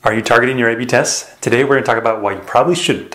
Are you targeting your A/B tests? Today we're going to talk about why you probably shouldn't.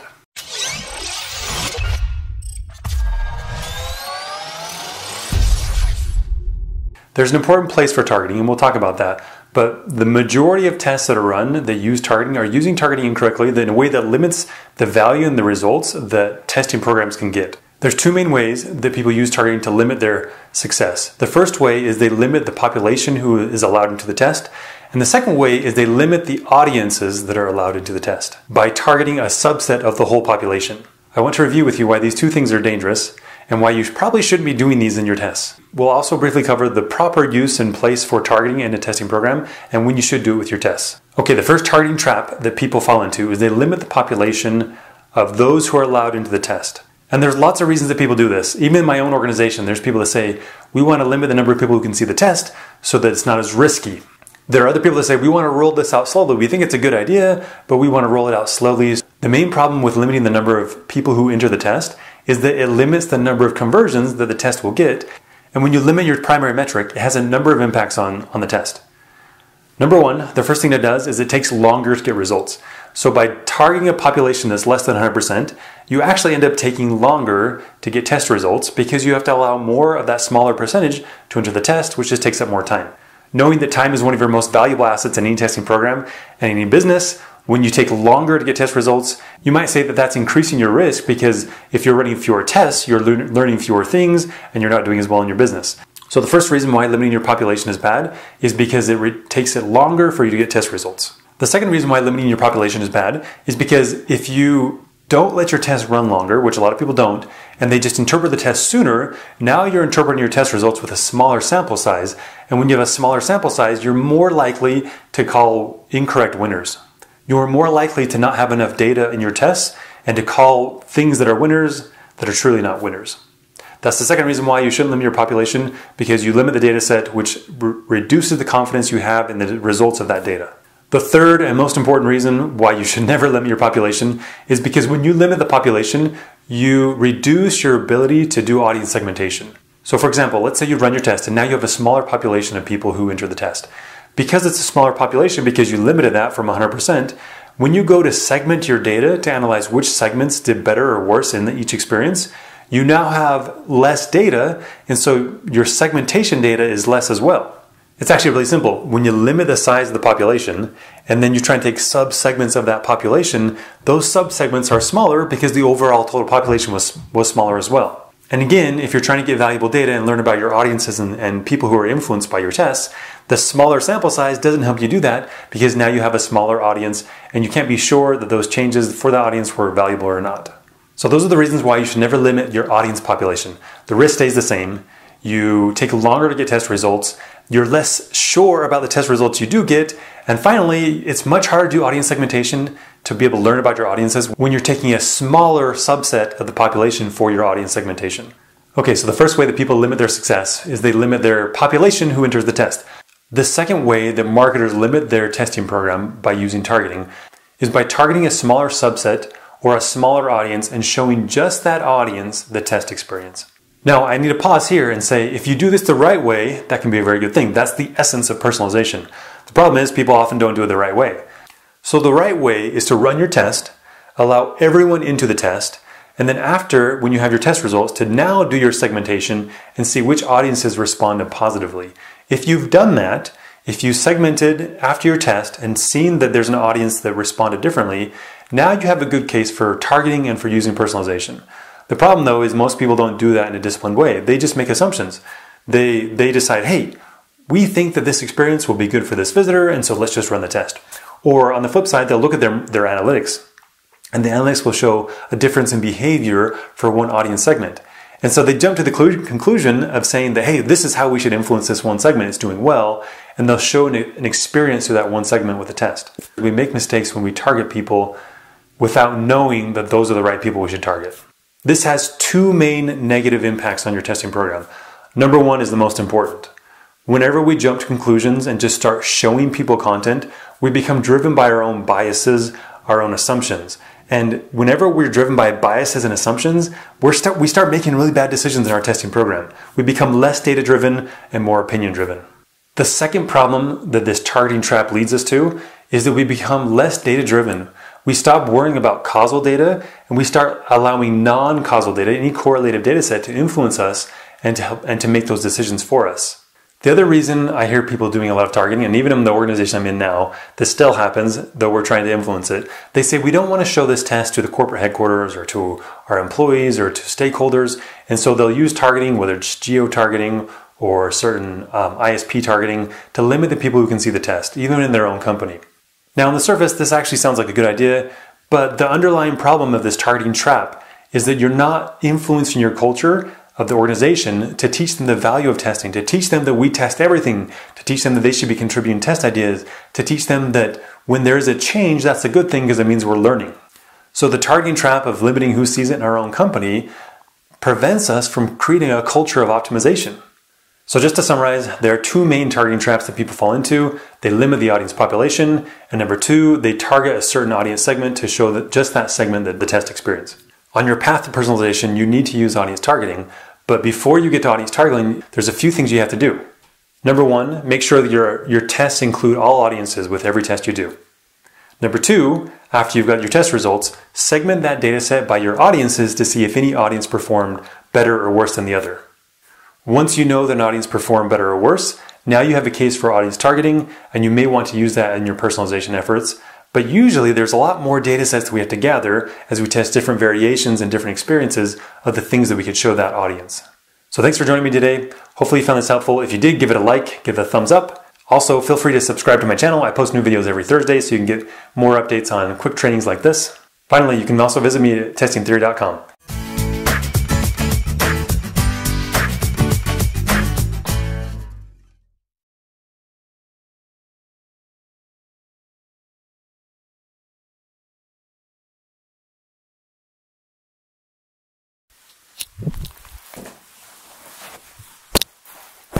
There's an important place for targeting, and we'll talk about that. But the majority of tests that are run that use targeting are using targeting incorrectly in a way that limits the value and the results that testing programs can get. There's two main ways that people use targeting to limit their success. The first way is they limit the population who is allowed into the test. And the second way is they limit the audiences that are allowed into the test by targeting a subset of the whole population. I want to review with you why these two things are dangerous and why you probably shouldn't be doing these in your tests. We'll also briefly cover the proper use and place for targeting in a testing program and when you should do it with your tests. Okay, the first targeting trap that people fall into is they limit the population of those who are allowed into the test. And there's lots of reasons that people do this. Even in my own organization, there's people that say, we want to limit the number of people who can see the test so that it's not as risky. There are other people that say, we want to roll this out slowly. We think it's a good idea, but we want to roll it out slowly. The main problem with limiting the number of people who enter the test is that it limits the number of conversions that the test will get. And when you limit your primary metric, it has a number of impacts on the test. Number one, the first thing it does is it takes longer to get results. So by targeting a population that's less than 100%, you actually end up taking longer to get test results because you have to allow more of that smaller percentage to enter the test, which just takes up more time. Knowing that time is one of your most valuable assets in any testing program and any business, when you take longer to get test results, you might say that that's increasing your risk because if you're running fewer tests, you're learning fewer things and you're not doing as well in your business. So the first reason why limiting your population is bad is because it takes it longer for you to get test results. The second reason why limiting your population is bad is because if you don't let your test run longer, which a lot of people don't, and they just interpret the test sooner, now you're interpreting your test results with a smaller sample size. And when you have a smaller sample size, you're more likely to call incorrect winners. You're more likely to not have enough data in your tests and to call things that are winners that are truly not winners. That's the second reason why you shouldn't limit your population, because you limit the data set, which reduces the confidence you have in the results of that data. The third and most important reason why you should never limit your population is because when you limit the population, you reduce your ability to do audience segmentation. So for example, let's say you run your test and now you have a smaller population of people who enter the test. Because it's a smaller population, because you limited that from 100%, when you go to segment your data to analyze which segments did better or worse in each experience, you now have less data, and so your segmentation data is less as well. It's actually really simple. When you limit the size of the population and then you try and take sub-segments of that population, those sub-segments are smaller because the overall total population was smaller as well. And again, if you're trying to get valuable data and learn about your audiences and people who are influenced by your tests, the smaller sample size doesn't help you do that because now you have a smaller audience and you can't be sure that those changes for the audience were valuable or not. So those are the reasons why you should never limit your audience population. The risk stays the same. You take longer to get test results. You're less sure about the test results you do get. And finally, it's much harder to do audience segmentation to be able to learn about your audiences when you're taking a smaller subset of the population for your audience segmentation. Okay, so the first way that people limit their success is they limit their population who enters the test. The second way that marketers limit their testing program by using targeting is by targeting a smaller subset or a smaller audience and showing just that audience the test experience. Now, I need to pause here and say, if you do this the right way, that can be a very good thing. That's the essence of personalization. The problem is people often don't do it the right way. So the right way is to run your test, allow everyone into the test, and then after, when you have your test results, to now do your segmentation and see which audiences responded positively. If you've done that, if you segmented after your test and seen that there's an audience that responded differently, now you have a good case for targeting and for using personalization. The problem though is most people don't do that in a disciplined way. They just make assumptions. They decide, hey, we think that this experience will be good for this visitor, and so let's just run the test. Or on the flip side, they'll look at their analytics, and the analytics will show a difference in behavior for one audience segment. And so they jump to the conclusion of saying that, hey, this is how we should influence this one segment. It's doing well, and they'll show an experience to that one segment with a test. We make mistakes when we target people without knowing that those are the right people we should target. This has two main negative impacts on your testing program. Number one is the most important. Whenever we jump to conclusions and just start showing people content, we become driven by our own biases, our own assumptions. And whenever we're driven by biases and assumptions, we start making really bad decisions in our testing program. We become less data-driven and more opinion-driven. The second problem that this targeting trap leads us to is that we become less data-driven. We stop worrying about causal data and we start allowing non-causal data, any correlative data set, to influence us and to help and to make those decisions for us. The other reason I hear people doing a lot of targeting, and even in the organization I'm in now, this still happens, though we're trying to influence it, they say we don't want to show this test to the corporate headquarters or to our employees or to stakeholders, and so they'll use targeting, whether it's geo-targeting or certain ISP targeting, to limit the people who can see the test, even in their own company. Now on the surface, this actually sounds like a good idea, but the underlying problem of this targeting trap is that you're not influencing your culture of the organization to teach them the value of testing, to teach them that we test everything, to teach them that they should be contributing test ideas, to teach them that when there is a change, that's a good thing because it means we're learning. So the targeting trap of limiting who sees it in our own company prevents us from creating a culture of optimization. So just to summarize, there are two main targeting traps that people fall into. They limit the audience population, and number two, they target a certain audience segment to show that just that segment that the test experience. On your path to personalization, you need to use audience targeting, but before you get to audience targeting, there's a few things you have to do. Number one, make sure that your tests include all audiences with every test you do. Number two, after you've got your test results, segment that data set by your audiences to see if any audience performed better or worse than the other. Once you know that an audience performed better or worse, now you have a case for audience targeting, and you may want to use that in your personalization efforts. But usually there's a lot more data sets that we have to gather as we test different variations and different experiences of the things that we could show that audience. So thanks for joining me today. Hopefully you found this helpful. If you did, give it a like, give it a thumbs up. Also, feel free to subscribe to my channel. I post new videos every Thursday so you can get more updates on quick trainings like this. Finally, you can also visit me at testingtheory.com.